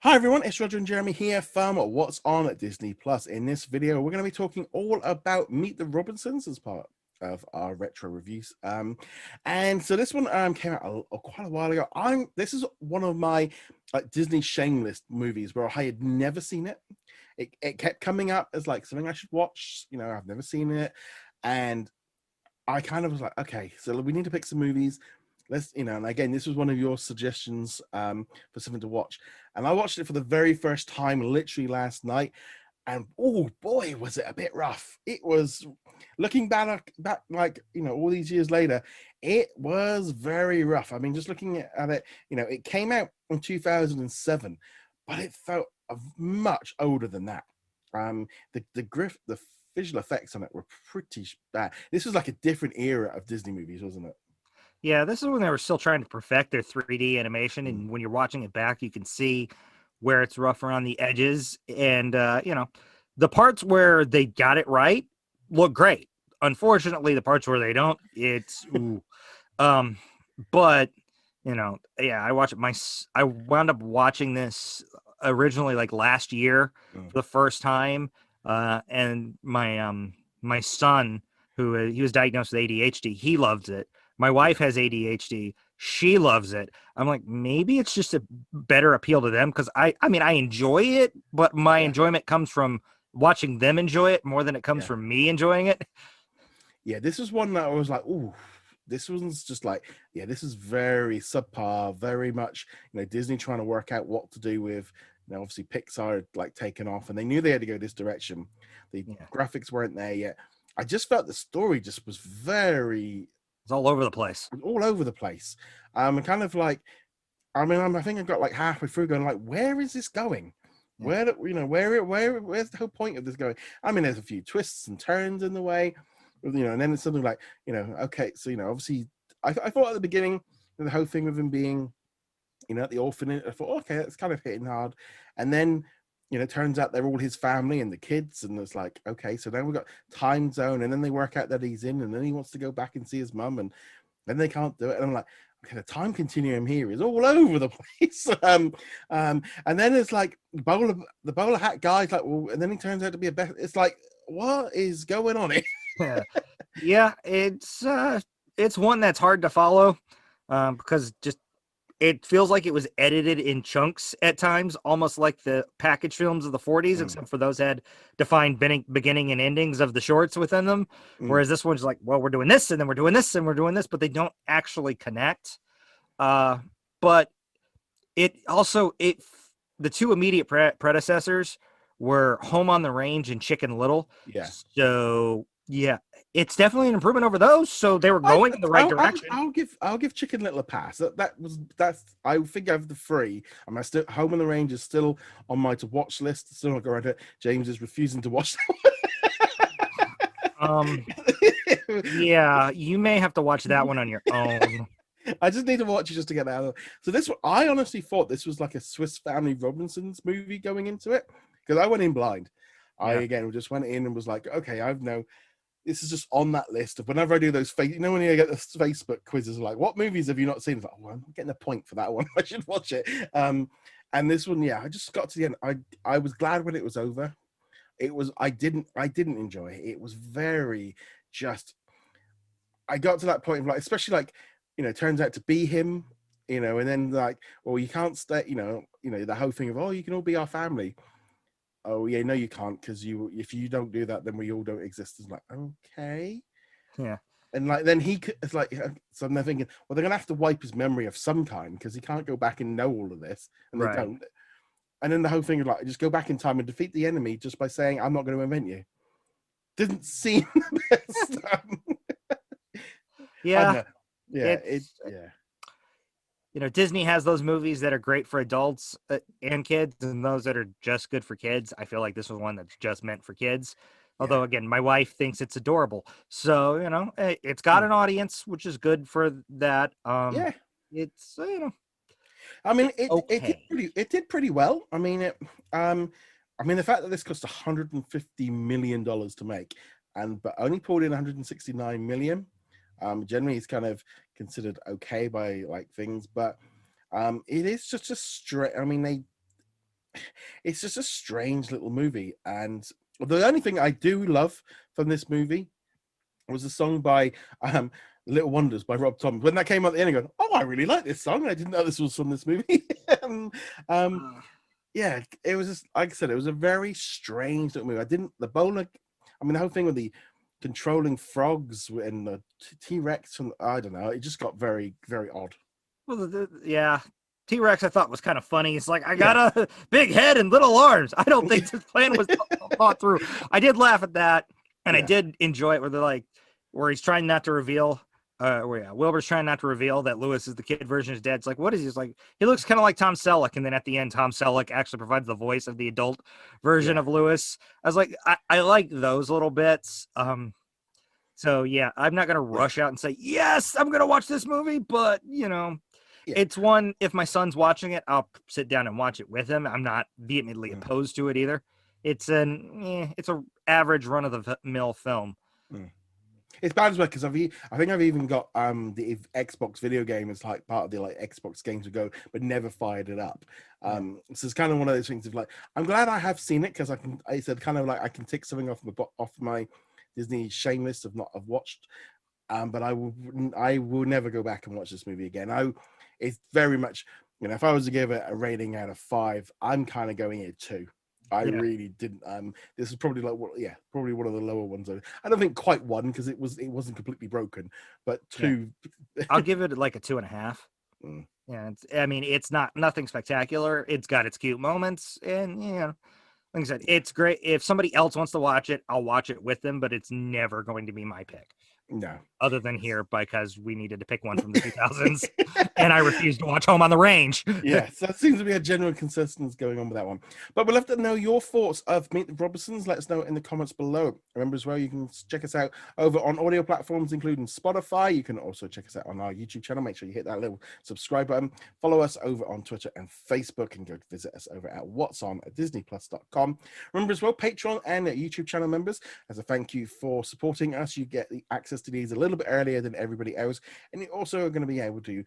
Hi everyone, it's Roger and Jeremy here from What's On at Disney Plus. In this video, we're going to be talking all about Meet the Robinsons as part of our retro reviews. And so this one came out quite a while ago. This is one of my Disney shame list movies where I had never seen it. It kept coming up as like something I should watch. You know, I've never seen it, and I kind of was like, okay, so we need to pick some movies. Let's, and again, this was one of your suggestions for something to watch. And I watched it for the very first time literally last night. And oh boy, was it a bit rough. It was, looking back like, all these years later, it was very rough. I mean, just looking at it, it came out in 2007, but it felt much older than that. The visual effects on it were pretty bad. This was like a different era of Disney movies, wasn't it? Yeah, this is when they were still trying to perfect their 3D animation, Mm. and when you're watching it back, you can see where it's rough around the edges, and the parts where they got it right look great. Unfortunately, the parts where they don't, it's ooh. Um, but yeah, I wound up watching this originally like last year Mm. for the first time, and my son, who he was diagnosed with ADHD, he loves it. My wife Yeah, has ADHD. She loves it. I'm like, maybe it's just a better appeal to them because I mean, I enjoy it, but my yeah, enjoyment comes from watching them enjoy it more than it comes yeah, from me enjoying it. yeah. This is one that I was like, ooh, this one's just like, yeah, this is very subpar, very much, Disney trying to work out what to do with, obviously Pixar had like taken off and they knew they had to go this direction. The Yeah, graphics weren't there yet. I just felt the story just was very it's all over the place. all over the place. Kind of like, I mean, I think I got like halfway through going like, where is this going? Yeah. Where's the whole point of this going? I mean, there's a few twists and turns in the way, and then it's something like, okay, so obviously, I thought at the beginning, the whole thing with him being, at the orphanage, I thought, okay, it's kind of hitting hard, and then, it turns out they're all his family and the kids, and it's like, okay, so then we've got time zone, and then they work out that he's in, and then he wants to go back and see his mum, and then they can't do it. And I'm like, okay, the time continuum here is all over the place. And then it's like the bowler hat guy's like, well, and then he turns out to be a better. It's like, what is going on here? Yeah, yeah, it's one that's hard to follow, because just it feels like it was edited in chunks at times, almost like the package films of the 40s, Mm, except for those had defined beginning and endings of the shorts within them. mm, Whereas this one's like, well, we're doing this, and then we're doing this, and we're doing this, but they don't actually connect. But it also it the two immediate predecessors were Home on the Range and Chicken Little. yeah. So yeah, it's definitely an improvement over those. So they were going in the right direction. I'll give Chicken Little a pass. That's I think of the three. I still Home on the Range is still on my to watch list. Still not going to. James is refusing to watch Um, that. yeah, you may have to watch that one on your own. I just need to watch it just to get out of it. So this one, I honestly thought this was like a Swiss Family Robinsons movie going into it because I went in blind. I Yeah, again just went in and was like, okay, I've no. This is just on that list of whenever I do those when you get the Facebook quizzes like, what movies have you not seen? It's like, oh, I'm getting a point for that one. I should watch it. And this one, yeah, I just got to the end. I was glad when it was over. I didn't enjoy it. It was very just I got to that point of like, especially like, it turns out to be him, and then like, well, you can't stay, the whole thing of, oh, you can all be our family. Oh yeah, no, you can't, because if you don't do that, then we all don't exist. It's like, okay. yeah, And like then it's like, so I'm thinking, well, they're gonna have to wipe his memory of some kind because he can't go back and know all of this, and they right. don't. And then the whole thing of like, just go back in time and defeat the enemy just by saying, I'm not going to invent you. Didn't seem the best. I don't Yeah, know. Yeah, it's yeah. Disney has those movies that are great for adults and kids, and those that are just good for kids. I feel like this was one that's just meant for kids. Yeah. Although, again, my wife thinks it's adorable, so it's got Mm. an audience, which is good for that. Yeah. It's I mean, it's okay. it did pretty well. Um, I mean, the fact that this cost $150 million to make, but only pulled in 169 million. Generally, it's kind of considered okay by like things, but it is just a straight. I mean, it's just a strange little movie. And the only thing I do love from this movie was a song by Little Wonders by Rob Thomas. When that came out at the end, I go, "Oh, I really like this song. I didn't know this was from this movie." um, um, Uh, yeah, it was just like I said, it was a very strange little movie. I didn't the bowler. I mean, the whole thing with the controlling frogs and the T-Rex, and I don't know, it just got very, very odd. well, yeah. T-Rex I thought was kind of funny. It's like, I Yeah, got a big head and little arms. I don't think this plan was thought through. I did laugh at that, and I yeah, did enjoy it where they're like, where he's trying not to reveal, where yeah, Wilbur's trying not to reveal that Lewis is the kid version of his dad. It's like, what is he? He's like, he looks kind of like Tom Selleck, and then at the end, Tom Selleck actually provides the voice of the adult version yeah, of Lewis. I was like, I like those little bits. So yeah, I'm not gonna yeah, rush out and say, yes, I'm gonna watch this movie, but yeah, it's one, if my son's watching it, I'll sit down and watch it with him. I'm not vehemently mm, opposed to it either. It's a average run of the mill film. mm. It's bad as well because I think I've even got the Xbox video game as like part of the like Xbox games to go, but never fired it up. Yeah. So it's kind of one of those things of like I'm glad I have seen it because I said kind of like I can tick something off my Disney shame list of not I've watched. But I will never go back and watch this movie again. It's very much, if I was to give it a rating out of 5, I'm kind of going at 2. I Yeah. really didn't. This is probably probably one of the lower ones. I don't think quite 1 because it wasn't completely broken, but Yeah. 2. I'll give it like a 2.5. Mm, Yeah. I mean, it's not nothing spectacular. It's got its cute moments. And, like I said, it's great. If somebody else wants to watch it, I'll watch it with them, but it's never going to be my pick. no. Other than here, because we needed to pick one from the 2000s, and I refused to watch Home on the Range. Yes, that seems to be a general consensus going on with that one. But we'd love to know your thoughts of Meet the Robinsons. Let us know in the comments below. Remember as well, you can check us out over on audio platforms, including Spotify. You can also check us out on our YouTube channel. Make sure you hit that little subscribe button. Follow us over on Twitter and Facebook, and go visit us over at whatsondisneyplus.com. Remember as well, Patreon and YouTube channel members, as a thank you for supporting us, you get the access to these a little bit earlier than everybody else, and you also are going to be able to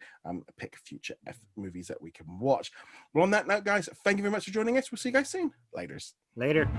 pick future movies that we can watch. Well, on that note, guys, thank you very much for joining us. We'll see you guys soon. Laters. Later.